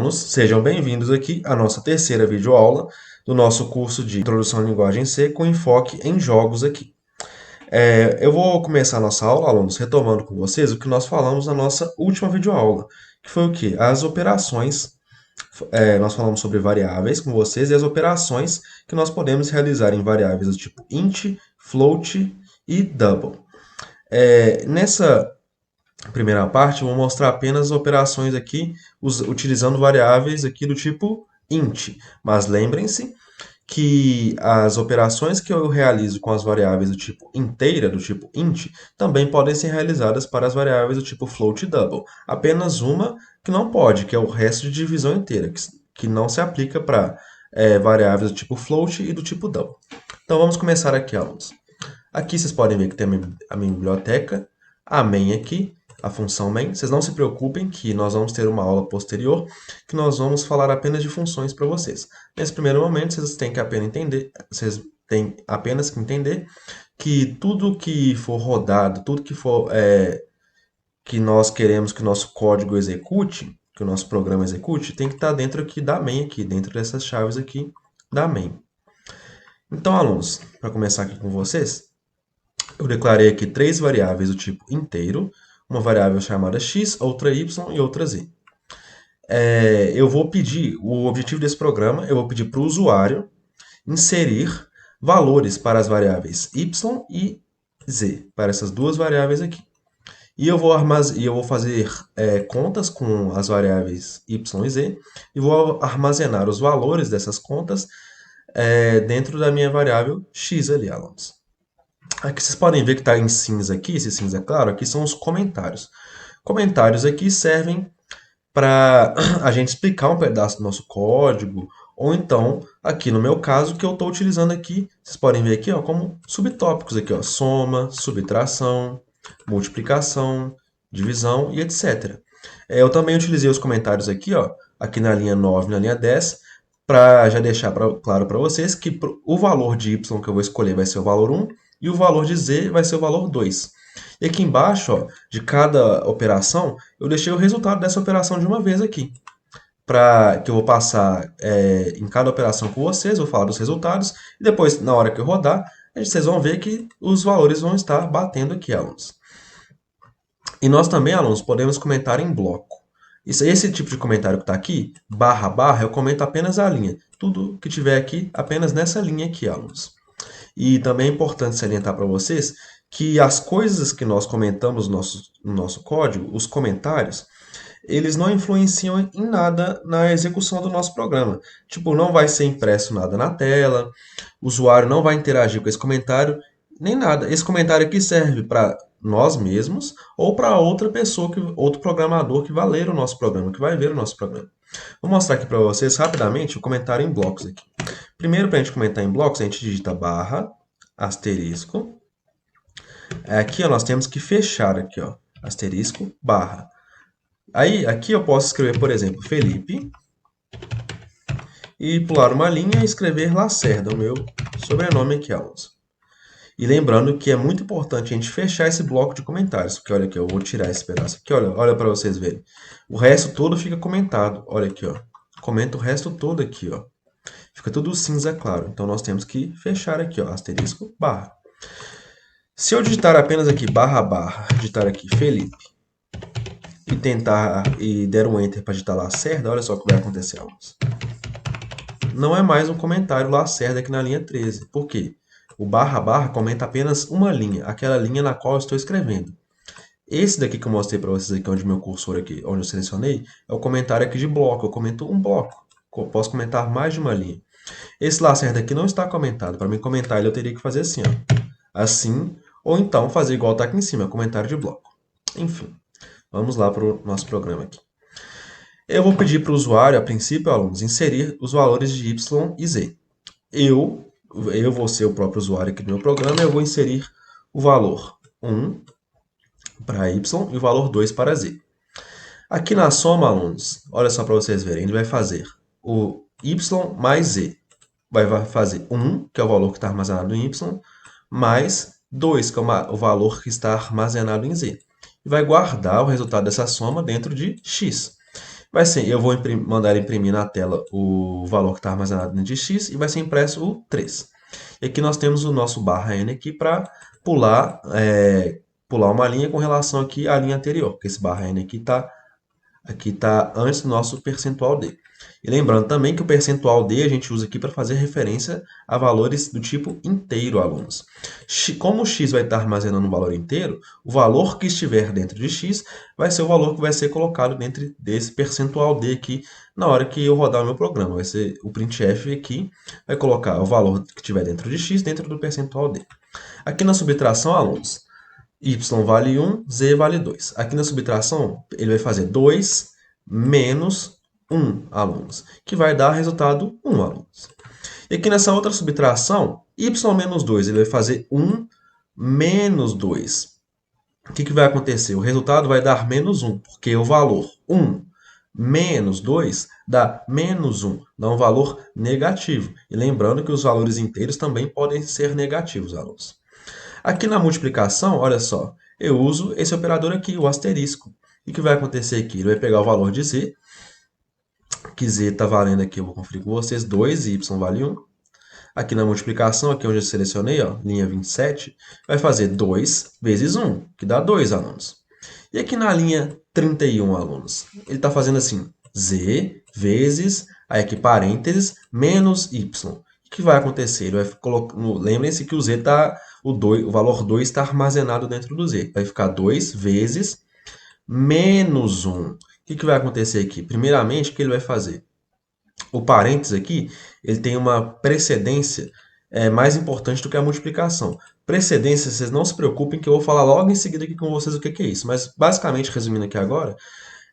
alunos, sejam bem-vindos aqui à nossa terceira videoaula do nosso curso de Introdução à Linguagem C com enfoque em jogos aqui. Eu vou começar a nossa aula, alunos, retomando com vocês o que nós falamos na nossa última videoaula, que foi o quê? As operações. Nós falamos sobre variáveis com vocês e as operações que nós podemos realizar em variáveis do tipo int, float e double. Nessa primeira parte, eu vou mostrar apenas as operações aqui, utilizando variáveis aqui do tipo int. Mas lembrem-se que as operações que eu realizo com as variáveis do tipo inteira, do tipo int, também podem ser realizadas para as variáveis do tipo float e double. Apenas uma que não pode, que é o resto de divisão inteira, que não se aplica para variáveis do tipo float e do tipo double. Então vamos começar aqui, alunos. Aqui vocês podem ver que tem a minha biblioteca, a main aqui, a função main. Vocês não se preocupem que nós vamos ter uma aula posterior que nós vamos falar apenas de funções para vocês. Nesse primeiro momento, vocês têm apenas que entender que tudo que for rodado, tudo que for que nós queremos que o nosso código execute, que o nosso programa execute, tem que estar dentro aqui da main, aqui, dentro dessas chaves aqui da main. Então, alunos, para começar aqui com vocês, eu declarei aqui três variáveis do tipo inteiro, uma variável chamada x, outra y e outra z. Eu vou pedir, o objetivo desse programa, eu vou pedir para o usuário inserir valores para as variáveis y e z, para essas duas variáveis aqui. E eu vou fazer contas com as variáveis y e z e vou armazenar os valores dessas contas dentro da minha variável x ali, alunos. Aqui vocês podem ver que está em cinza aqui, esse cinza claro, aqui são os comentários. Comentários aqui servem para a gente explicar um pedaço do nosso código, ou então, aqui no meu caso, que eu estou utilizando aqui, vocês podem ver aqui, ó, como subtópicos aqui, ó, soma, subtração, multiplicação, divisão e etc. Eu também utilizei os comentários aqui, ó, aqui na linha 9 e na linha 10, para já deixar claro para vocês que o valor de y que eu vou escolher vai ser o valor 1 e o valor de z vai ser o valor 2. E aqui embaixo, ó, de cada operação, eu deixei o resultado dessa operação de uma vez aqui. Que eu vou passar em cada operação com vocês, vou falar dos resultados, e depois, na hora que eu rodar, vocês vão ver que os valores vão estar batendo aqui, alunos. E nós também, alunos, podemos comentar em bloco. Esse tipo de comentário que está aqui, barra, barra, eu comento apenas a linha. Tudo que tiver aqui, apenas nessa linha aqui, alunos. E também é importante salientar para vocês que as coisas que nós comentamos no nosso código, os comentários, eles não influenciam em nada na execução do nosso programa. Tipo, não vai ser impresso nada na tela, o usuário não vai interagir com esse comentário, nem nada. Esse comentário aqui serve para nós mesmos ou para outra pessoa, outro programador que vai ler o nosso programa, que vai ver o nosso programa. Vou mostrar aqui para vocês rapidamente o comentário em blocos aqui. Primeiro, para a gente comentar em blocos, a gente digita barra, asterisco. Aqui ó, nós temos que fechar aqui, ó, asterisco, barra. Aí, aqui eu posso escrever, por exemplo, Felipe, e pular uma linha e escrever Lacerda, o meu sobrenome aqui, alunos. E lembrando que é muito importante a gente fechar esse bloco de comentários, porque olha aqui, eu vou tirar esse pedaço aqui, olha para vocês verem. O resto todo fica comentado, olha aqui, ó. Comenta o resto todo aqui, ó. Fica tudo cinza claro, então nós temos que fechar aqui, ó, asterisco, barra. Se eu digitar apenas aqui, barra, barra, digitar aqui Felipe, e der um Enter para digitar Lacerda, olha só o que vai acontecer, alunos. Não é mais um comentário Lacerda aqui na linha 13. Por quê? O barra barra comenta apenas uma linha, aquela linha na qual eu estou escrevendo. Esse daqui que eu mostrei para vocês aqui, onde o meu cursor aqui, onde eu selecionei, é o comentário aqui de bloco. Eu comento um bloco. Eu posso comentar mais de uma linha. Esse Lacerda aqui não está comentado. Para mim comentar ele, eu teria que fazer assim, ó. Assim, ou então fazer igual está aqui em cima, comentário de bloco. Enfim, vamos lá para o nosso programa aqui. Eu vou pedir para o usuário, a princípio, alunos, inserir os valores de y e z. Eu vou ser o próprio usuário aqui do meu programa, eu vou inserir o valor 1 para y e o valor 2 para z. Aqui na soma, alunos, olha só para vocês verem, ele vai fazer o y mais z. Vai fazer 1, que é o valor que está armazenado em y, mais 2, que é o valor que está armazenado em z. E vai guardar o resultado dessa soma dentro de x. Eu vou mandar imprimir na tela o valor que está armazenado dentro de x e vai ser impresso o 3. E aqui nós temos o nosso barra n aqui para pular, pular uma linha com relação aqui à linha anterior, porque esse barra n aqui tá antes do nosso percentual d. E lembrando também que o percentual d a gente usa aqui para fazer referência a valores do tipo inteiro, alunos. Como o x vai estar armazenando um valor inteiro, o valor que estiver dentro de x vai ser o valor que vai ser colocado dentro desse percentual d aqui na hora que eu rodar o meu programa. Vai ser o printf aqui, vai colocar o valor que estiver dentro de x dentro do percentual d. Aqui na subtração, alunos, y vale 1, z vale 2. Aqui na subtração, ele vai fazer 2 menos 1, alunos, que vai dar resultado 1, alunos. E aqui nessa outra subtração, y menos 2, ele vai fazer 1 menos 2. O que vai acontecer? O resultado vai dar menos 1, porque o valor 1 menos 2 dá menos 1, dá um valor negativo. E lembrando que os valores inteiros também podem ser negativos, alunos. Aqui na multiplicação, olha só, eu uso esse operador aqui, o asterisco. E o que vai acontecer aqui? Ele vai pegar o valor de z, que z está valendo aqui, eu vou conferir com vocês, 2 e y vale 1. Aqui na multiplicação, aqui onde eu selecionei, ó, linha 27, vai fazer 2 vezes 1, que dá 2, alunos. E aqui na linha 31, alunos, ele está fazendo assim, z vezes, aí aqui parênteses, menos y. O que vai acontecer? Ele vai colocar, lembrem-se que o z tá, o valor 2 está armazenado dentro do z. Vai ficar 2 vezes menos 1. O que vai acontecer aqui? Primeiramente, o que ele vai fazer? O parênteses aqui, ele tem uma precedência mais importante do que a multiplicação. Precedência, vocês não se preocupem que eu vou falar logo em seguida aqui com vocês o que é isso. Mas, basicamente, resumindo aqui agora,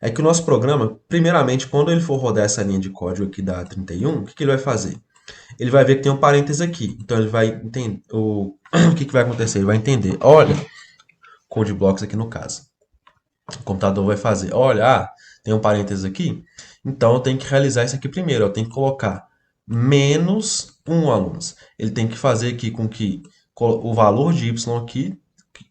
é que o nosso programa, primeiramente, quando ele for rodar essa linha de código aqui da 31, o que ele vai fazer? Ele vai ver que tem um parênteses aqui. Então, ele vai entender o que vai acontecer. Ele vai entender, olha, code blocks aqui no caso. O computador vai fazer, olha, tem um parênteses aqui, então eu tenho que realizar isso aqui primeiro, eu tenho que colocar menos 1, alunos. Ele tem que fazer aqui com que o valor de y aqui,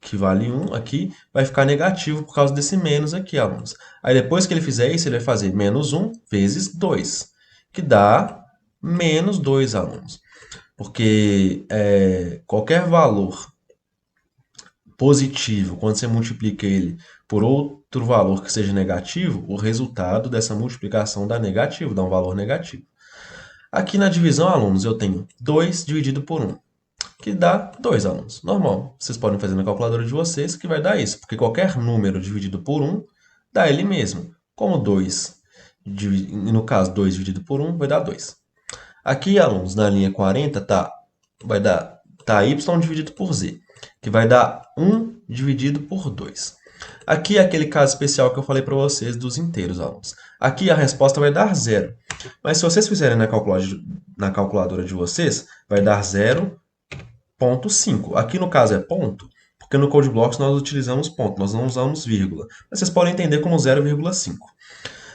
que vale 1 aqui, vai ficar negativo por causa desse menos aqui, alunos. Aí depois que ele fizer isso, ele vai fazer menos 1 vezes 2, que dá menos 2, alunos. Porque qualquer valor positivo, quando você multiplica ele por outro valor que seja negativo, o resultado dessa multiplicação dá negativo, dá um valor negativo. Aqui na divisão, alunos, eu tenho 2 dividido por 1, que dá 2, alunos. Normal. Vocês podem fazer na calculadora de vocês que vai dar isso, porque qualquer número dividido por 1 dá ele mesmo. Como 2, no caso 2 dividido por 1, vai dar 2. Aqui, alunos, na linha 40, vai dar y dividido por z, que vai dar 1 dividido por 2. Aqui é aquele caso especial que eu falei para vocês dos inteiros, alunos. Aqui a resposta vai dar 0. Mas se vocês fizerem na calculadora de vocês, vai dar 0,5. Aqui no caso é ponto, porque no Code Blocks nós utilizamos ponto, nós não usamos vírgula. Mas vocês podem entender como 0,5.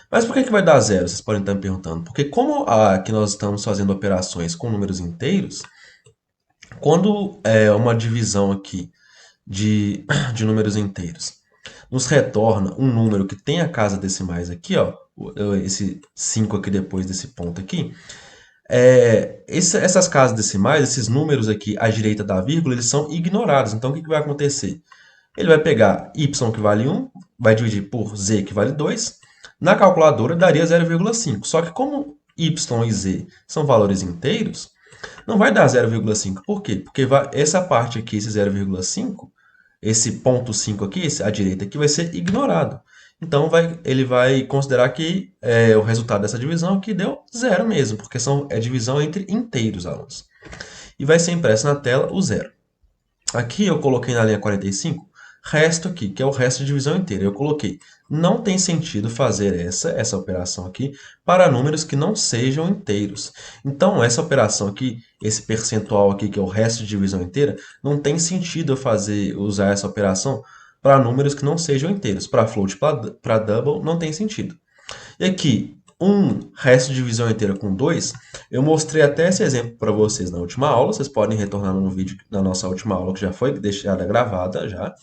Mas por que vai dar 0? Vocês podem estar me perguntando. Porque como aqui nós estamos fazendo operações com números inteiros, quando é uma divisão aqui de números inteiros nos retorna um número que tem a casa decimais aqui, ó, esse 5 aqui depois desse ponto aqui, essas casas decimais, esses números aqui à direita da vírgula, eles são ignorados. Então, o que vai acontecer? Ele vai pegar y que vale 1, vai dividir por z que vale 2. Na calculadora daria 0,5. Só que como y e z são valores inteiros, não vai dar 0,5. Por quê? Porque essa parte aqui, esse 0,5, esse ponto 5 aqui, à direita aqui, vai ser ignorado. Então, ele vai considerar que o resultado dessa divisão aqui deu 0 mesmo, porque é divisão entre inteiros, alunos. E vai ser impresso na tela o 0. Aqui eu coloquei na linha 45, resto aqui, que é o resto de divisão inteira. Eu coloquei, não tem sentido fazer essa operação aqui para números que não sejam inteiros. Então, essa operação aqui, esse percentual aqui, que é o resto de divisão inteira, não tem sentido eu usar essa operação para números que não sejam inteiros. Para float, para double, não tem sentido. E aqui, resto de divisão inteira com 2, eu mostrei até esse exemplo para vocês na última aula. Vocês podem retornar no vídeo na nossa última aula, que já foi deixada gravada, já,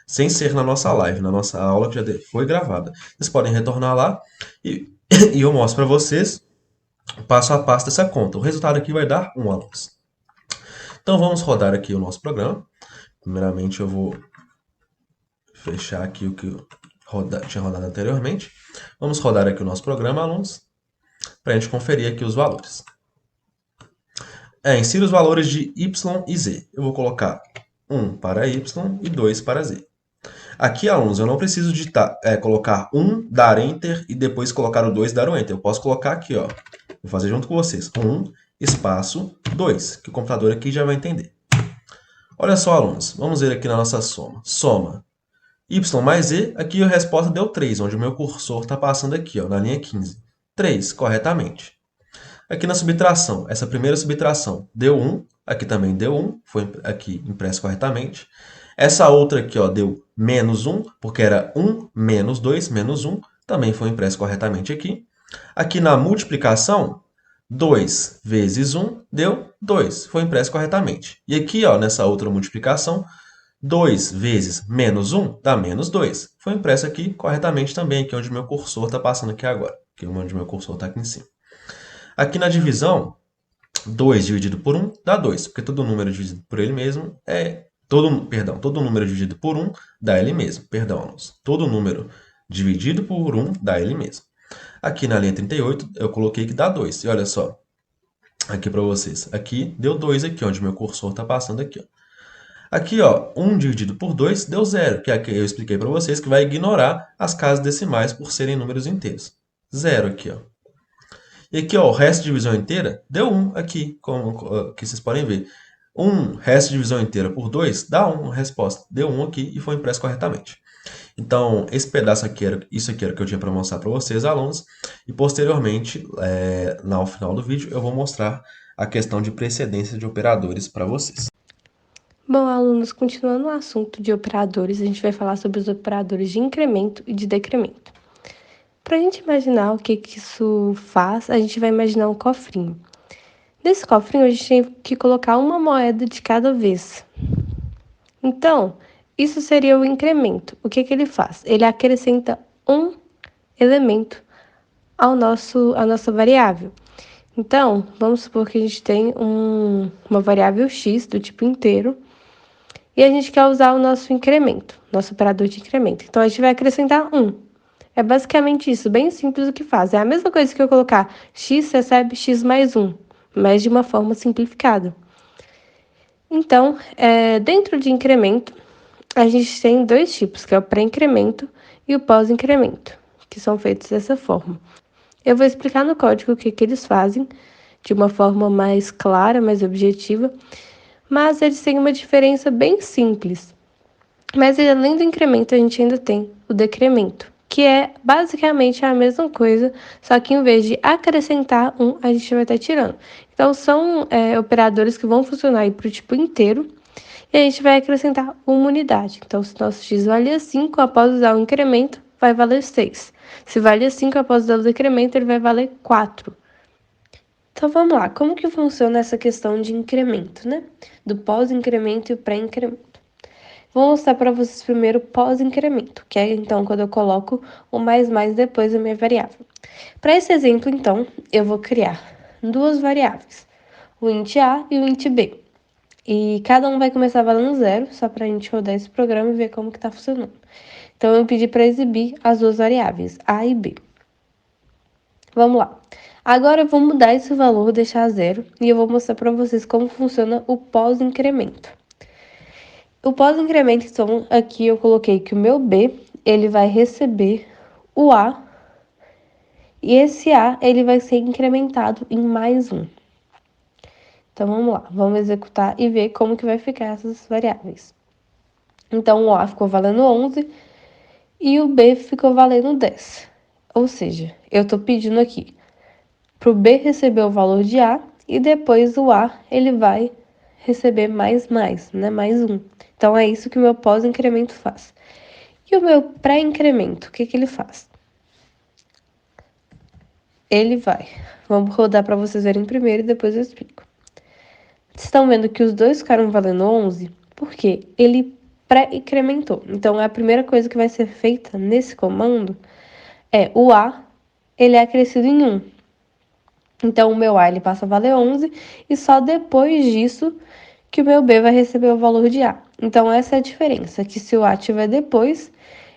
sem ser na nossa live, na nossa aula que já foi gravada. Vocês podem retornar lá e E eu mostro para vocês passo a passo dessa conta. O resultado aqui vai dar 1, alunos. Então vamos rodar aqui o nosso programa. Primeiramente eu vou fechar aqui o que eu tinha rodado anteriormente. Vamos rodar aqui o nosso programa, alunos, para a gente conferir aqui os valores. Insira os valores de y e z. Eu vou colocar 1 para y e 2 para z. Aqui, alunos, eu não preciso colocar 1, dar Enter e depois colocar o 2 e dar o Enter. Eu posso colocar aqui, ó. Vou fazer junto com vocês. 1, espaço, 2, que o computador aqui já vai entender. Olha só, alunos, vamos ver aqui na nossa soma. Soma y mais z, aqui a resposta deu 3, onde o meu cursor está passando aqui, ó, na linha 15. 3, corretamente. Aqui na subtração, essa primeira subtração deu 1, aqui também deu 1, foi aqui impresso corretamente. Essa outra aqui, ó, deu menos 1, porque era 1 menos 2, menos 1, também foi impresso corretamente aqui. Aqui na multiplicação, 2 vezes 1 deu 2, foi impresso corretamente. E aqui, ó, nessa outra multiplicação, 2 vezes menos 1 dá menos 2. Foi impresso aqui corretamente também, aqui onde meu cursor está passando aqui agora. Aqui onde meu cursor está aqui em cima. Aqui na divisão, 2 dividido por 1 dá 2, porque todo número dividido por ele mesmo todo número dividido por 1 dá ele mesmo. Todo número dividido por 1 dá ele mesmo. Aqui na linha 38, eu coloquei que dá 2. E olha só, aqui para vocês. Aqui deu 2 aqui, onde meu cursor está passando aqui, ó. Aqui, ó, 1 dividido por 2 deu 0, que aqui eu expliquei para vocês que vai ignorar as casas decimais por serem números inteiros. 0 aqui, ó. E aqui, ó, o resto de divisão inteira deu 1 aqui, como que vocês podem ver. 1 resto de divisão inteira por 2 dá 1 a resposta. Deu 1 aqui e foi impresso corretamente. Então, esse pedaço aqui isso aqui era o que eu tinha para mostrar para vocês, alunos. E posteriormente, no final do vídeo, eu vou mostrar a questão de precedência de operadores para vocês. Bom, alunos, continuando o assunto de operadores, a gente vai falar sobre os operadores de incremento e de decremento. Para a gente imaginar o que isso faz, a gente vai imaginar um cofrinho. Nesse cofrinho, a gente tem que colocar uma moeda de cada vez. Então, isso seria o incremento. O que ele faz? Ele acrescenta um elemento à nossa variável. Então, vamos supor que a gente tem uma variável x do tipo inteiro, e a gente quer usar o nosso incremento, nosso operador de incremento. Então, a gente vai acrescentar 1. É basicamente isso, bem simples o que faz. É a mesma coisa que eu colocar x recebe x mais 1, mas de uma forma simplificada. Então, dentro de incremento, a gente tem dois tipos, que é o pré-incremento e o pós-incremento, que são feitos dessa forma. Eu vou explicar no código o que eles fazem, de uma forma mais clara, mais objetiva, mas eles têm uma diferença bem simples. Mas além do incremento, a gente ainda tem o decremento, que é basicamente a mesma coisa, só que em vez de acrescentar 1, a gente vai estar tirando. Então, são operadores que vão funcionar para o tipo inteiro, e a gente vai acrescentar uma unidade. Então, se nosso x valia 5, após usar o incremento, vai valer 6. Se valia 5, após usar o decremento, ele vai valer 4. Então, vamos lá. Como que funciona essa questão de incremento, né? Do pós-incremento e o pré-incremento. Vou mostrar para vocês primeiro o pós-incremento, que é, então, quando eu coloco o mais depois da minha variável. Para esse exemplo, então, eu vou criar duas variáveis, o int a e o int b. E cada um vai começar valendo 0, só para a gente rodar esse programa e ver como que está funcionando. Então, eu pedi para exibir as duas variáveis, a e b. Vamos lá. Agora eu vou mudar esse valor, deixar 0, e eu vou mostrar para vocês como funciona o pós-incremento. O pós-incremento, então, aqui eu coloquei que o meu b, ele vai receber o a, e esse a, ele vai ser incrementado em mais 1. Então, vamos lá, vamos executar e ver como que vai ficar essas variáveis. Então, o a ficou valendo 11 e o b ficou valendo 10. Ou seja, eu estou pedindo aqui para o b receber o valor de a e depois o a, ele vai receber mais, né, mais 1. Então, é isso que o meu pós-incremento faz. E o meu pré-incremento, o que ele faz? Ele vai. Vamos rodar para vocês verem primeiro e depois eu explico. Vocês estão vendo que os dois ficaram valendo 11? Porque ele pré-incrementou. Então, a primeira coisa que vai ser feita nesse comando é o a ele é acrescido em 1. Então, o meu A ele passa a valer 11 e só depois disso que o meu B vai receber o valor de A. Então, essa é a diferença, que se o A tiver depois,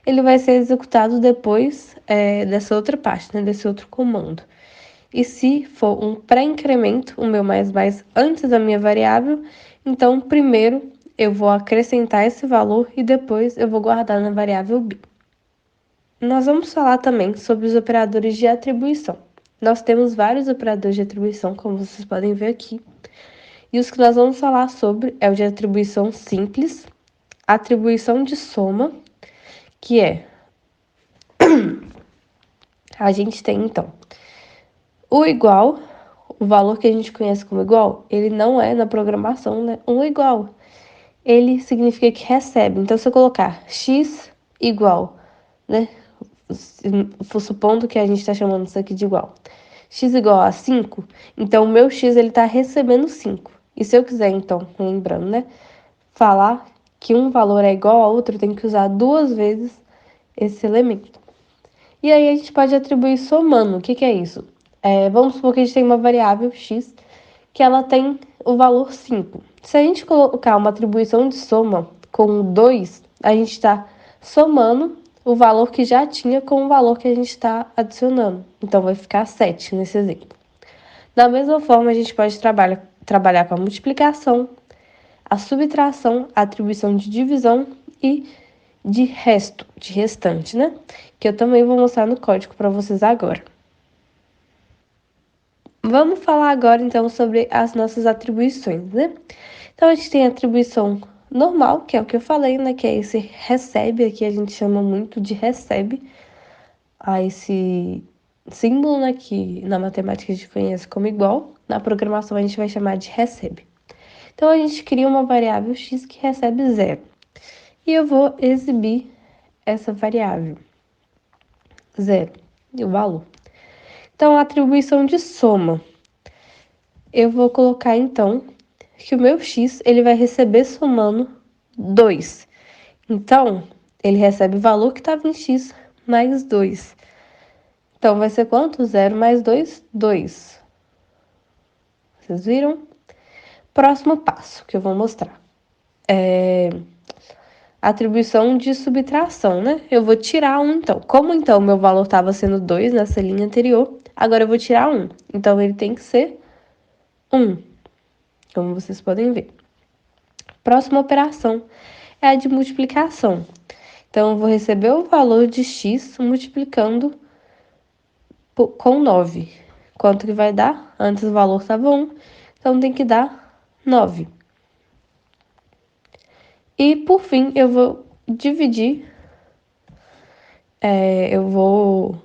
ele vai ser executado depois dessa outra parte, né, desse outro comando. E se for um pré-incremento, o meu mais antes da minha variável, então primeiro eu vou acrescentar esse valor e depois eu vou guardar na variável B. Nós vamos falar também sobre os operadores de atribuição. Nós temos vários operadores de atribuição, como vocês podem ver aqui. E os que nós vamos falar sobre é o de atribuição simples, atribuição de soma, que é a gente tem então o igual, o valor que a gente conhece como igual, ele não é na programação, né, um igual. Ele significa que recebe. Então, se eu colocar x igual, né, supondo que a gente está chamando isso aqui de igual, x igual a 5, então o meu x ele está recebendo 5. E se eu quiser, então, lembrando, né, falar que um valor é igual a outro, eu tenho que usar 2 vezes esse elemento. E aí a gente pode atribuir somando. O que é isso? Vamos supor que a gente tem uma variável x que ela tem o valor 5. Se a gente colocar uma atribuição de soma com 2, a gente está somando o valor que já tinha com o valor que a gente está adicionando. Então, vai ficar 7 nesse exemplo. Da mesma forma, a gente pode trabalhar com a multiplicação, a subtração, a atribuição de divisão e de resto, de restante, né? Que eu também vou mostrar no código para vocês agora. Vamos falar agora, então, sobre as nossas atribuições, né? Então, a gente tem a atribuição normal, que é o que eu falei, né? Que é esse recebe, aqui a gente chama muito de recebe, a esse símbolo, né? Que na matemática a gente conhece como igual, na programação a gente vai chamar de recebe. Então, a gente cria uma variável x que recebe 0. E eu vou exibir essa variável, 0, e o valor. Então, a atribuição de soma. Eu vou colocar, então, que o meu x ele vai receber somando 2. Então, ele recebe o valor que estava em x mais 2. Então, vai ser quanto? 0 mais 2, 2. Vocês viram? Próximo passo que eu vou mostrar. Atribuição de subtração, né? Eu vou tirar 1, então. Como, então, meu valor estava sendo 2 nessa linha anterior, agora eu vou tirar 1. Então, ele tem que ser 1, como vocês podem ver. Próxima operação é a de multiplicação. Então, eu vou receber o valor de x multiplicando com 9. Quanto que vai dar? Antes o valor estava 1, então tem que dar 9. E, por fim, eu vou dividir, eu vou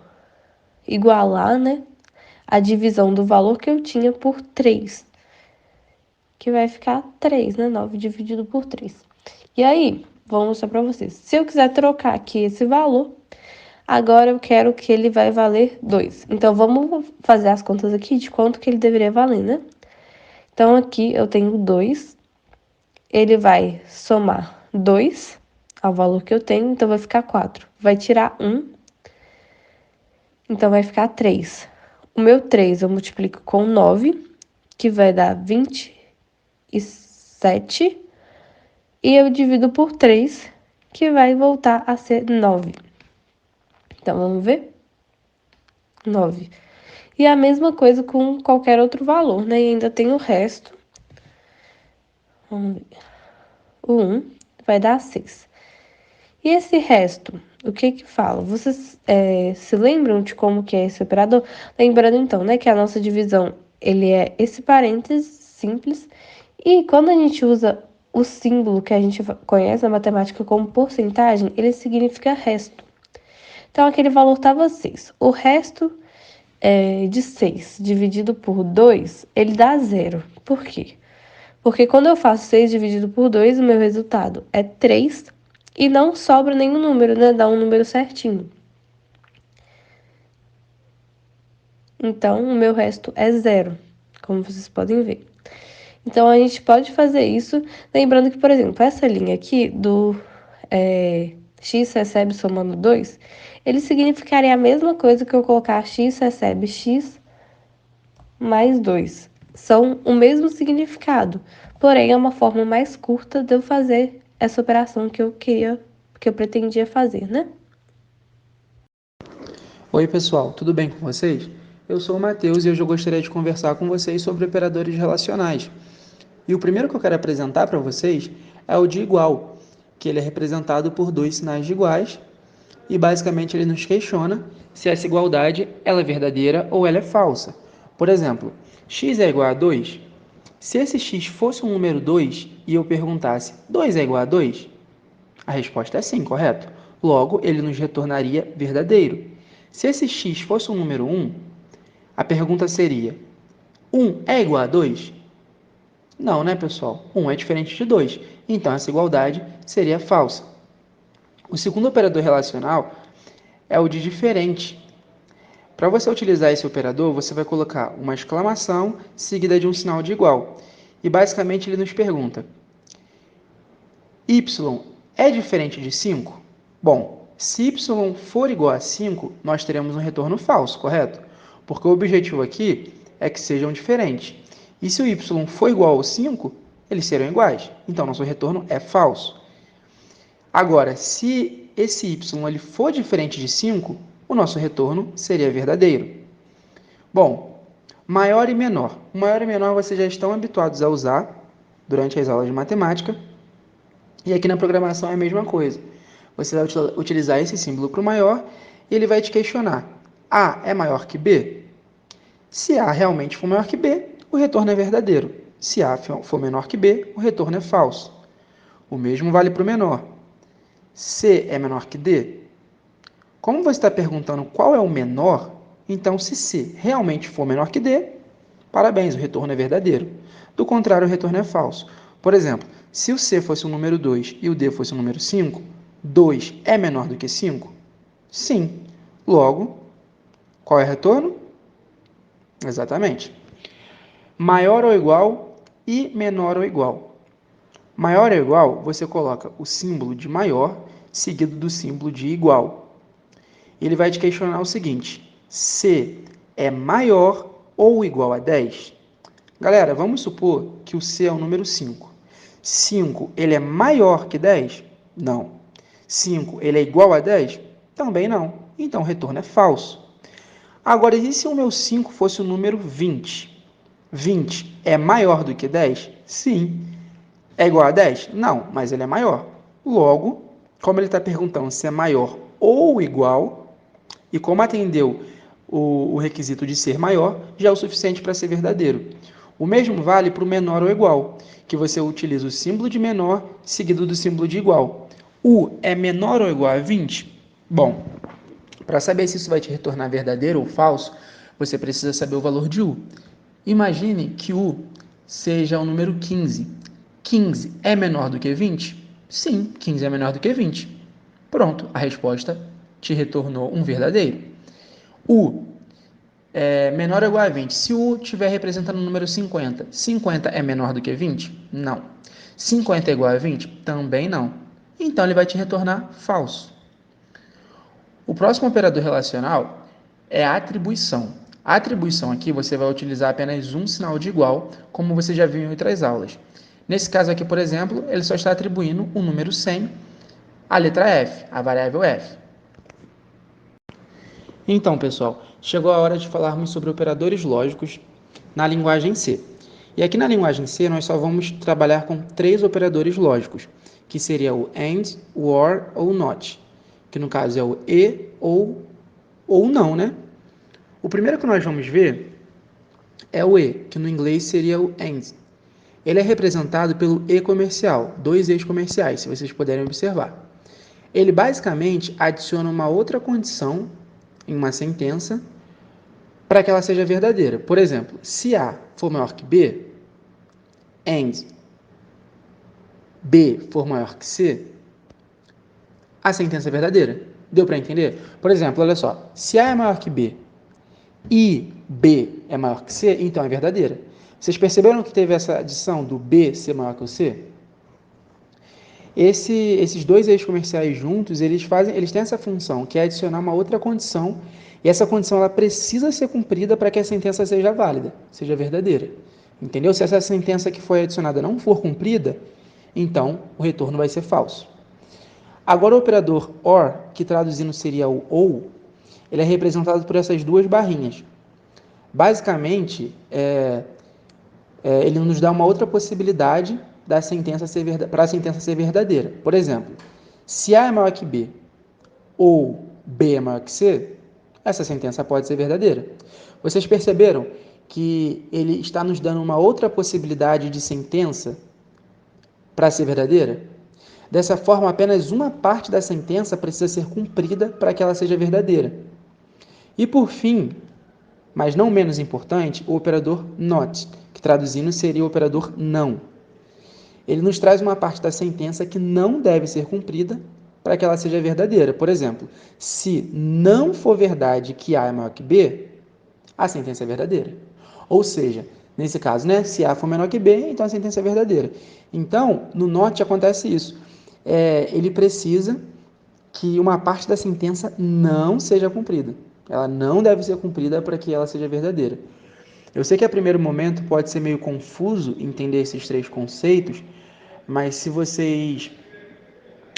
igualar, né, a divisão do valor que eu tinha por 3, que vai ficar 3, né, 9 dividido por 3. E aí, vou mostrar para vocês. Se eu quiser trocar aqui esse valor, agora eu quero que ele vai valer 2. Então, vamos fazer as contas aqui de quanto que ele deveria valer, né? Então, aqui eu tenho 2. Ele vai somar 2 ao valor que eu tenho, então vai ficar 4. Vai tirar 1, então vai ficar 3. O meu 3 eu multiplico com 9, que vai dar 27. E eu divido por 3, que vai voltar a ser 9. Então, vamos ver? 9. E a mesma coisa com qualquer outro valor, né? E ainda tem o resto. Vamos ver. O 1 vai dar 6. E esse resto, o que que fala? Vocês se lembram de como que é esse operador? Lembrando, então, né, que a nossa divisão, ele é esse parênteses simples. E quando a gente usa o símbolo que a gente conhece na matemática como porcentagem, ele significa resto. Então, aquele valor estava 6. O resto de 6 dividido por 2, ele dá 0. Por quê? Porque quando eu faço 6 dividido por 2, o meu resultado é 3 e não sobra nenhum número, né? Dá um número certinho. Então, o meu resto é 0, como vocês podem ver. Então, a gente pode fazer isso, lembrando que, por exemplo, essa linha aqui do x recebe somando 2, ele significaria a mesma coisa que eu colocar x recebe x mais 2. São o mesmo significado, porém é uma forma mais curta de eu fazer essa operação que eu pretendia fazer, né? Oi pessoal, tudo bem com vocês? Eu sou o Matheus e hoje eu gostaria de conversar com vocês sobre operadores relacionais. E o primeiro que eu quero apresentar para vocês é o de igual, que ele é representado por dois sinais de iguais e basicamente ele nos questiona se essa igualdade ela é verdadeira ou ela é falsa. Por exemplo, x é igual a 2. Se esse x fosse um número 2 e eu perguntasse 2 é igual a 2, a resposta é sim, correto? Logo, ele nos retornaria verdadeiro. Se esse x fosse um número 1, a pergunta seria: 1 é igual a 2? Não, né, pessoal? 1 é diferente de 2. Então, essa igualdade seria falsa. O segundo operador relacional é o de diferente. Para você utilizar esse operador, você vai colocar uma exclamação seguida de um sinal de igual. E basicamente ele nos pergunta: y é diferente de 5? Bom, se y for igual a 5, nós teremos um retorno falso, correto? Porque o objetivo aqui é que sejam diferentes. E se o y for igual ao 5, eles serão iguais. Então, nosso retorno é falso. Agora, se esse y ele for diferente de 5, o nosso retorno seria verdadeiro. Bom, maior e menor. O maior e menor vocês já estão habituados a usar durante as aulas de matemática. E aqui na programação é a mesma coisa. Você vai utilizar esse símbolo para o maior e ele vai te questionar: A é maior que B? Se A realmente for maior que B, o retorno é verdadeiro. Se A for menor que B, o retorno é falso. O mesmo vale para o menor. C é menor que D? Como você está perguntando qual é o menor, então se C realmente for menor que D, parabéns, o retorno é verdadeiro. Do contrário, o retorno é falso. Por exemplo, se o C fosse um número 2 e o D fosse um número 5, 2 é menor do que 5? Sim. Logo, qual é o retorno? Exatamente. Maior ou igual e menor ou igual. Maior ou igual, você coloca o símbolo de maior seguido do símbolo de igual. Ele vai te questionar o seguinte: C é maior ou igual a 10? Galera, vamos supor que o C é o número 5. 5, ele é maior que 10? Não. 5, ele é igual a 10? Também não. Então, o retorno é falso. Agora, e se o meu 5 fosse o número 20? 20 é maior do que 10? Sim. É igual a 10? Não, mas ele é maior. Logo, como ele está perguntando se é maior ou igual, e como atendeu o requisito de ser maior, já é o suficiente para ser verdadeiro. O mesmo vale para o menor ou igual, que você utiliza o símbolo de menor seguido do símbolo de igual. U é menor ou igual a 20? Bom, para saber se isso vai te retornar verdadeiro ou falso, você precisa saber o valor de U. Imagine que U seja o número 15. 15 é menor do que 20? Sim, 15 é menor do que 20. Pronto, a resposta te retornou um verdadeiro. U é menor ou igual a 20. Se U estiver representando o número 50, 50 é menor do que 20? Não. 50 é igual a 20? Também não. Então, ele vai te retornar falso. O próximo operador relacional é a atribuição. A atribuição aqui você vai utilizar apenas um sinal de igual, como você já viu em outras aulas. Nesse caso aqui, por exemplo, ele só está atribuindo o número 100 à letra f, a variável f. Então, pessoal, chegou a hora de falarmos sobre operadores lógicos na linguagem C. E aqui na linguagem C nós só vamos trabalhar com 3 operadores lógicos, que seria o AND, o OR ou o NOT, que no caso é o e ou não, né? O primeiro que nós vamos ver é o e, que no inglês seria o AND. Ele é representado pelo e comercial, 2 e's comerciais, se vocês puderem observar. Ele basicamente adiciona uma outra condição em uma sentença para que ela seja verdadeira. Por exemplo, se A for maior que B, and B for maior que C, a sentença é verdadeira. Deu para entender? Por exemplo, olha só, se A é maior que B e B é maior que C, então é verdadeira. Vocês perceberam que teve essa adição do B ser maior que o C? Esses dois eixos comerciais juntos, eles têm essa função, que é adicionar uma outra condição, e essa condição ela precisa ser cumprida para que a sentença seja válida, seja verdadeira. Entendeu? Se essa sentença que foi adicionada não for cumprida, então o retorno vai ser falso. Agora o operador OR, que traduzindo seria o OU, ele é representado por essas duas barrinhas. Basicamente, ele nos dá uma outra possibilidade para a sentença ser verdadeira. Por exemplo, se A é maior que B ou B é maior que C, essa sentença pode ser verdadeira. Vocês perceberam que ele está nos dando uma outra possibilidade de sentença para ser verdadeira? Dessa forma, apenas uma parte da sentença precisa ser cumprida para que ela seja verdadeira. E por fim, mas não menos importante, o operador NOT, que traduzindo seria o operador não. Ele nos traz uma parte da sentença que não deve ser cumprida para que ela seja verdadeira. Por exemplo, se não for verdade que A é maior que B, a sentença é verdadeira. Ou seja, nesse caso, se A for menor que B, então a sentença é verdadeira. Então, no NOT acontece isso. Ele precisa que uma parte da sentença não seja cumprida. Ela não deve ser cumprida para que ela seja verdadeira. Eu sei que a primeiro momento pode ser meio confuso entender esses três conceitos, mas se vocês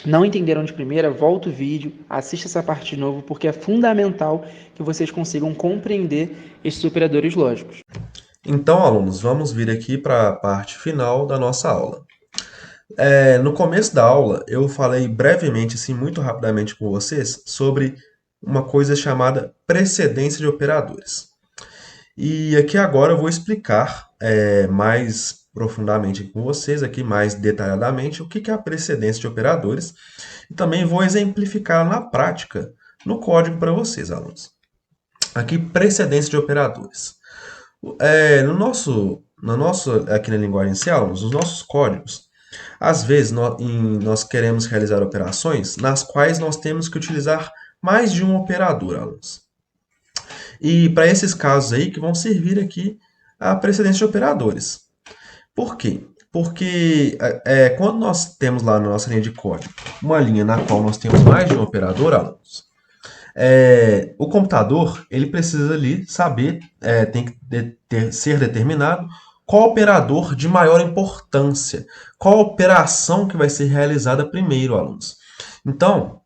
não entenderam de primeira, volta o vídeo, assista essa parte de novo, porque é fundamental que vocês consigam compreender esses operadores lógicos. Então, alunos, vamos vir aqui para a parte final da nossa aula. No começo da aula, eu falei brevemente, assim, muito rapidamente com vocês, sobre uma coisa chamada precedência de operadores. E aqui agora eu vou explicar mais profundamente com vocês, aqui mais detalhadamente, o que é a precedência de operadores. E também vou exemplificar na prática, no código para vocês, alunos. Aqui, precedência de operadores. Aqui na linguagem C, alunos, nos nossos códigos, às vezes nós queremos realizar operações nas quais nós temos que utilizar mais de um operador, alunos. E para esses casos aí que vão servir aqui a precedência de operadores. Por quê? Porque quando nós temos lá na nossa linha de código uma linha na qual nós temos mais de um operador, alunos, o computador ele precisa ali saber, tem que ser determinado qual operador de maior importância, qual operação que vai ser realizada primeiro, alunos. Então,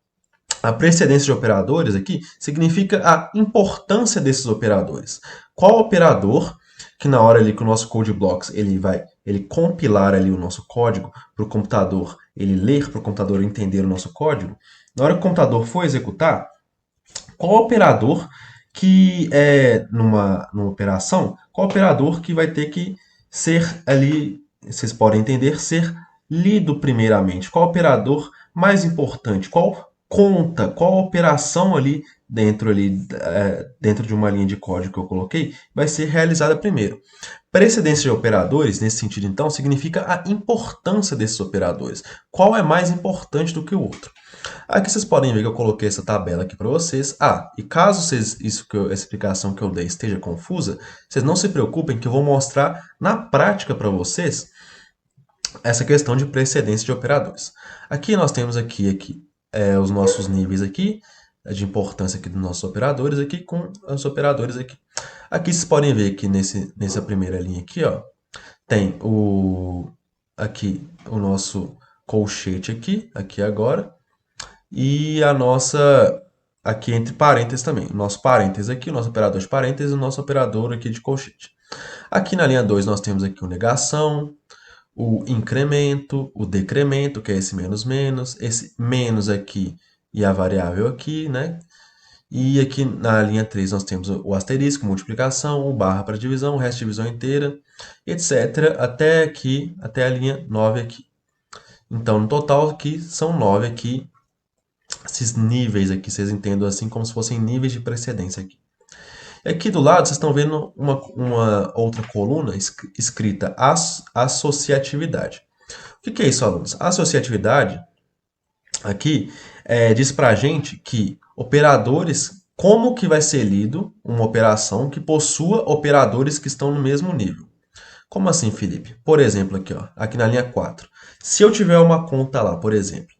a precedência de operadores aqui significa a importância desses operadores. Qual operador que na hora ali que o nosso code blocks ele compilar ali o nosso código para o computador, ele ler para o computador entender o nosso código, na hora que o computador for executar, qual operador que numa operação, qual operador que vai ter que ser ali, vocês podem entender, ser lido primeiramente, qual operador mais importante, qual conta, qual operação ali dentro de uma linha de código que eu coloquei, vai ser realizada primeiro. Precedência de operadores, nesse sentido, então, significa a importância desses operadores. Qual é mais importante do que o outro? Aqui vocês podem ver que eu coloquei essa tabela aqui para vocês. E caso essa explicação que eu dei esteja confusa, vocês não se preocupem que eu vou mostrar na prática para vocês essa questão de precedência de operadores. Aqui nós temos os nossos níveis aqui, de importância aqui dos nossos operadores aqui, com os operadores aqui. Aqui vocês podem ver que nessa primeira linha aqui, ó, tem o nosso colchete aqui agora, e a nossa, aqui entre parênteses também, o nosso parênteses aqui, o nosso operador de parênteses e o nosso operador aqui de colchete. Aqui na linha 2 nós temos aqui o negação, o incremento, o decremento, que é esse menos menos, esse menos aqui e a variável aqui, né? E aqui na linha 3 nós temos o asterisco, multiplicação, o barra para divisão, o resto de divisão inteira, etc. Até a linha 9 aqui. Então, no total aqui são 9 aqui, esses níveis aqui, vocês entendam assim como se fossem níveis de precedência aqui. Aqui do lado, vocês estão vendo uma outra coluna escrita associatividade. O que é isso, alunos? Associatividade, aqui, diz pra gente que operadores, como que vai ser lido uma operação que possua operadores que estão no mesmo nível. Como assim, Felipe? Por exemplo, aqui, ó, aqui na linha 4. Se eu tiver uma conta lá, por exemplo,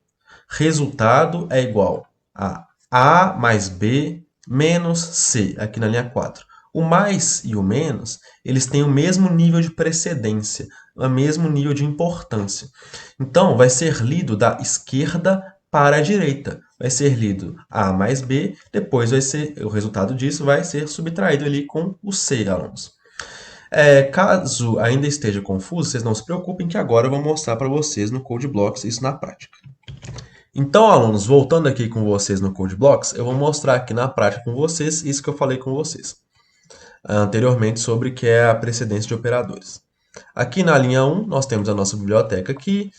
resultado é igual a A mais B menos C, aqui na linha 4. O mais e o menos, eles têm o mesmo nível de precedência, o mesmo nível de importância. Então, vai ser lido da esquerda para a direita. Vai ser lido A mais B, depois vai ser, o resultado disso vai ser subtraído ali com o C, alunos. Caso ainda esteja confuso, vocês não se preocupem que agora eu vou mostrar para vocês no Code Blocks isso na prática. Então, alunos, voltando aqui com vocês no Code Blocks, eu vou mostrar aqui na prática com vocês isso que eu falei com vocês anteriormente sobre o que é a precedência de operadores. Aqui na linha 1, nós temos a nossa biblioteca aqui.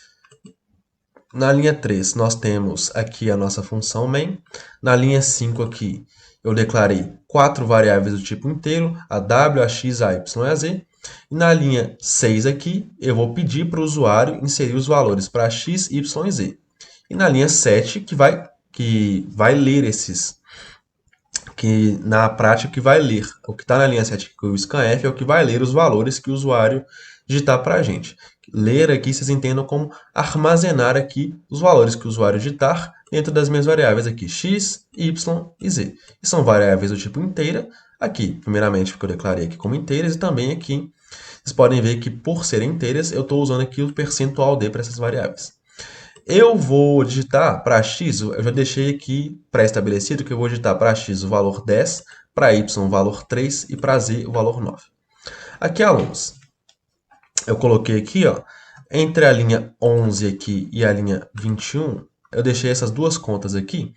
Na linha 3, nós temos aqui a nossa função main. Na linha 5 aqui, eu declarei 4 variáveis do tipo inteiro, a w, a x, a y e a z. E na linha 6 aqui, eu vou pedir para o usuário inserir os valores para x, y e z. E na linha 7, que vai ler esses, que na prática que vai ler. O que está na linha 7, que é o scanf, é o que vai ler os valores que o usuário digitar para a gente. Ler aqui, vocês entendam como armazenar aqui os valores que o usuário digitar dentro das minhas variáveis aqui, x, y e z. E são variáveis do tipo inteira, aqui, primeiramente, que eu declarei aqui como inteiras, e também aqui, vocês podem ver que por serem inteiras, eu estou usando aqui o percentual d para essas variáveis. Eu vou digitar para x, eu já deixei aqui pré-estabelecido que eu vou digitar para x o valor 10, para y o valor 3 e para z o valor 9. Aqui, alunos, eu coloquei aqui, ó, entre a linha 11 aqui e a linha 21, eu deixei essas duas contas aqui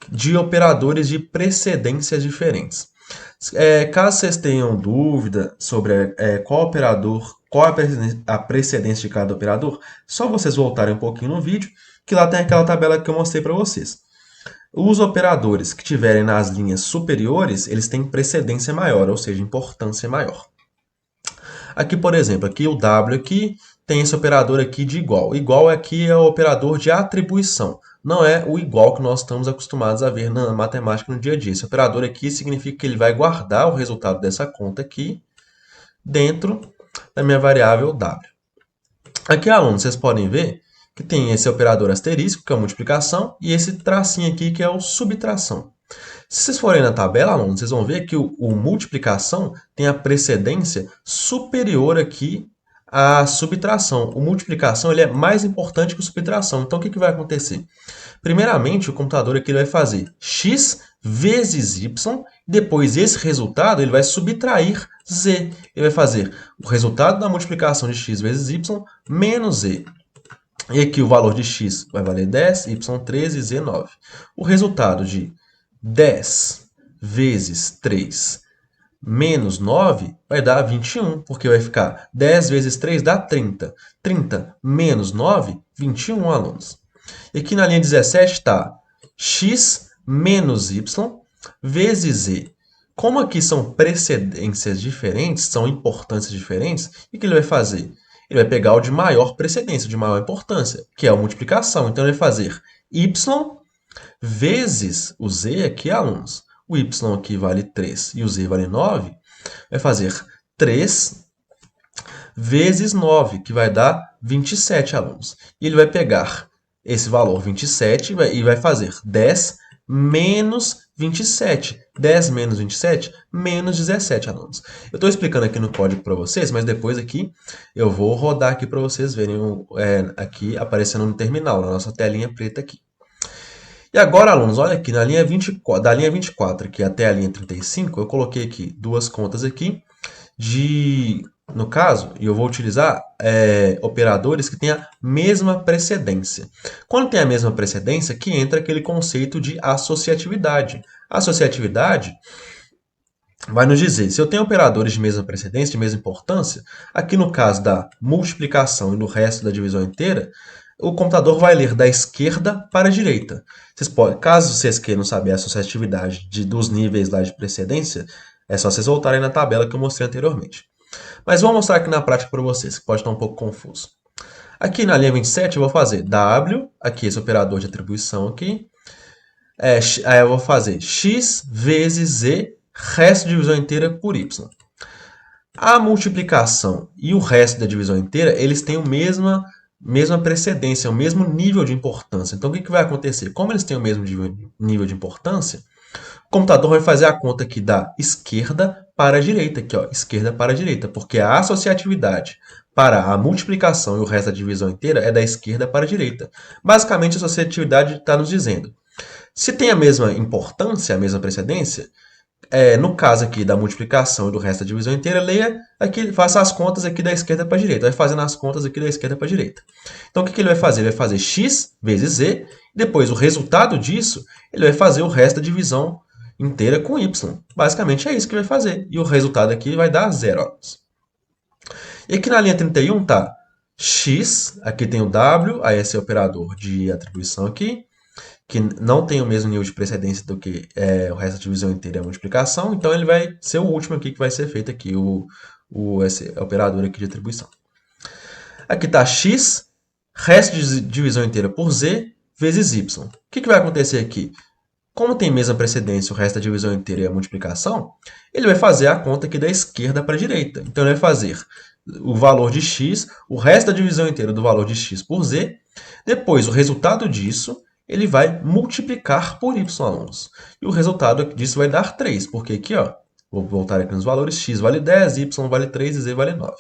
de operadores de precedências diferentes. Caso vocês tenham dúvida sobre qual operador, qual a precedência de cada operador, só vocês voltarem um pouquinho no vídeo, que lá tem aquela tabela que eu mostrei para vocês. Os operadores que tiverem nas linhas superiores, eles têm precedência maior, ou seja, importância maior. Aqui, por exemplo, aqui o W aqui tem esse operador aqui de igual. Igual aqui é o operador de atribuição. Não é o igual que nós estamos acostumados a ver na matemática no dia a dia. Esse operador aqui significa que ele vai guardar o resultado dessa conta aqui dentro da minha variável W. Aqui, alunos, vocês podem ver que tem esse operador asterisco, que é a multiplicação, e esse tracinho aqui, que é o subtração. Se vocês forem na tabela, alunos, vocês vão ver que o multiplicação tem a precedência superior aqui à subtração. O multiplicação ele é mais importante que o subtração. Então, o que vai acontecer? Primeiramente, o computador aqui ele vai fazer x vezes y, depois esse resultado ele vai subtrair z. Ele vai fazer o resultado da multiplicação de x vezes y menos z. E aqui o valor de x vai valer 10, y 13 e z 9. O resultado de 10 vezes 3 menos 9 vai dar 21, porque vai ficar 10 vezes 3 dá 30. 30 menos 9, 21, alunos. E aqui na linha 17 está x menos y vezes z. Como aqui são precedências diferentes, são importâncias diferentes, o que ele vai fazer? Ele vai pegar o de maior precedência, de maior importância, que é a multiplicação. Então, ele vai fazer y vezes o z aqui, alunos. O y aqui vale 3 e o z vale 9. Vai fazer 3 vezes 9, que vai dar 27, alunos. E ele vai pegar esse valor 27 e vai fazer 10 menos 27. 10 menos 27, menos 17, alunos. Eu estou explicando aqui no código para vocês, mas depois aqui eu vou rodar aqui para vocês verem aqui aparecendo no terminal, na nossa telinha preta aqui. E agora, alunos, olha aqui, na linha 24, da linha 24 aqui até a linha 35, eu coloquei aqui duas contas aqui no caso, eu vou utilizar operadores que têm a mesma precedência. Quando tem a mesma precedência, que entra aquele conceito de associatividade. A associatividade vai nos dizer, se eu tenho operadores de mesma precedência, de mesma importância, aqui no caso da multiplicação e no resto da divisão inteira, o computador vai ler da esquerda para a direita. Caso vocês queiram saber a associatividade dos níveis lá de precedência, é só vocês voltarem na tabela que eu mostrei anteriormente. Mas vou mostrar aqui na prática para vocês, que pode estar um pouco confuso. Aqui na linha 27 eu vou fazer W, aqui esse operador de atribuição aqui. Aí eu vou fazer x vezes z, resto de divisão inteira por y. A multiplicação e o resto da divisão inteira, eles têm a mesma precedência, o mesmo nível de importância. Então, o que vai acontecer? Como eles têm o mesmo nível de importância, o computador vai fazer a conta aqui da esquerda para a direita, aqui, ó, esquerda para a direita, porque a associatividade para a multiplicação e o resto da divisão inteira é da esquerda para a direita. Basicamente, a associatividade está nos dizendo, se tem a mesma importância, a mesma precedência, no caso aqui da multiplicação e do resto da divisão inteira, leia aqui, faça as contas aqui da esquerda para a direita. Vai fazendo as contas aqui da esquerda para a direita. Então, o que ele vai fazer? Ele vai fazer x vezes z, depois o resultado disso, ele vai fazer o resto da divisão inteira com y. Basicamente é isso que vai fazer. E o resultado aqui vai dar 0. E aqui na linha 31 tá x, aqui tem o w, aí esse é o operador de atribuição aqui, que não tem o mesmo nível de precedência do que o resto da divisão inteira e a multiplicação, então ele vai ser o último aqui que vai ser feito aqui, esse operador aqui de atribuição. Aqui está x, resto de divisão inteira por z, vezes y. O que vai acontecer aqui? Como tem mesma precedência o resto da divisão inteira e a multiplicação, ele vai fazer a conta aqui da esquerda para a direita. Então ele vai fazer o valor de x, o resto da divisão inteira do valor de x por z, depois o resultado disso, ele vai multiplicar por y, alunos. E o resultado disso vai dar 3, porque aqui, ó, vou voltar aqui nos valores, x vale 10, y vale 3 e z vale 9.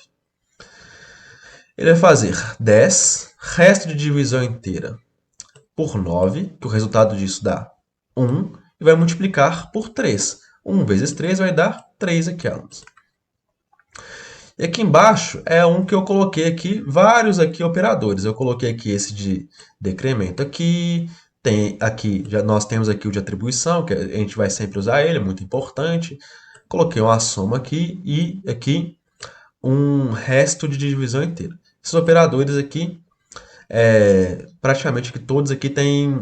Ele vai fazer 10, resto de divisão inteira por 9, que o resultado disso dá 1, e vai multiplicar por 3. 1 vezes 3 vai dar 3 aqui, alunos. E aqui embaixo é um que eu coloquei aqui, vários aqui operadores. Eu coloquei aqui esse de decremento aqui, nós temos aqui o de atribuição, que a gente vai sempre usar ele, é muito importante. Coloquei uma soma aqui e aqui um resto de divisão inteira. Esses operadores aqui, praticamente que todos aqui têm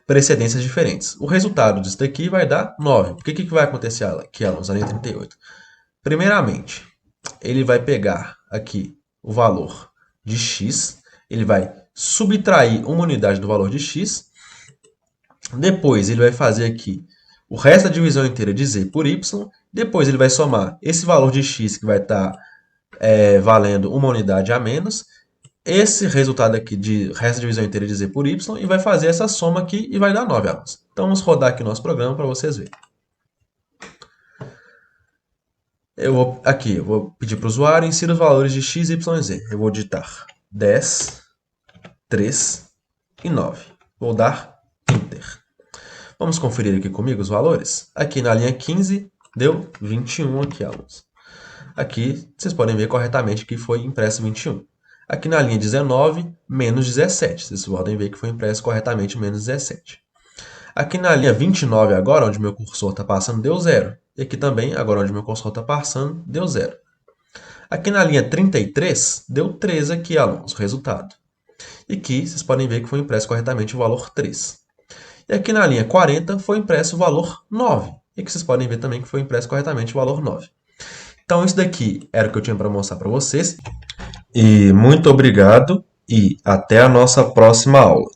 precedências diferentes. O resultado disso daqui vai dar 9. O que vai acontecer aqui, alunos, na linha 38? Primeiramente, ele vai pegar aqui o valor de x, ele vai subtrair uma unidade do valor de x, depois ele vai fazer aqui o resto da divisão inteira de z por y, depois ele vai somar esse valor de x que vai estar valendo uma unidade a menos, esse resultado aqui de resto da divisão inteira de z por y, e vai fazer essa soma aqui e vai dar 9, alunos. Então vamos rodar aqui o nosso programa para vocês verem. Eu vou pedir para o usuário insira os valores de x, y e z. Eu vou digitar 10, 3 e 9. Vou dar Enter. Vamos conferir aqui comigo os valores? Aqui na linha 15 deu 21 aqui, alunos. Aqui vocês podem ver corretamente que foi impresso 21. Aqui na linha 19, menos 17. Vocês podem ver que foi impresso corretamente menos 17. Aqui na linha 29 agora, onde meu cursor está passando, deu 0. E aqui também, agora onde meu cursor está passando, deu 0. Aqui na linha 33, deu 3 aqui, alunos, o resultado. E aqui vocês podem ver que foi impresso corretamente o valor 3. E aqui na linha 40 foi impresso o valor 9. E aqui vocês podem ver também que foi impresso corretamente o valor 9. Então isso daqui era o que eu tinha para mostrar para vocês. E muito obrigado e até a nossa próxima aula.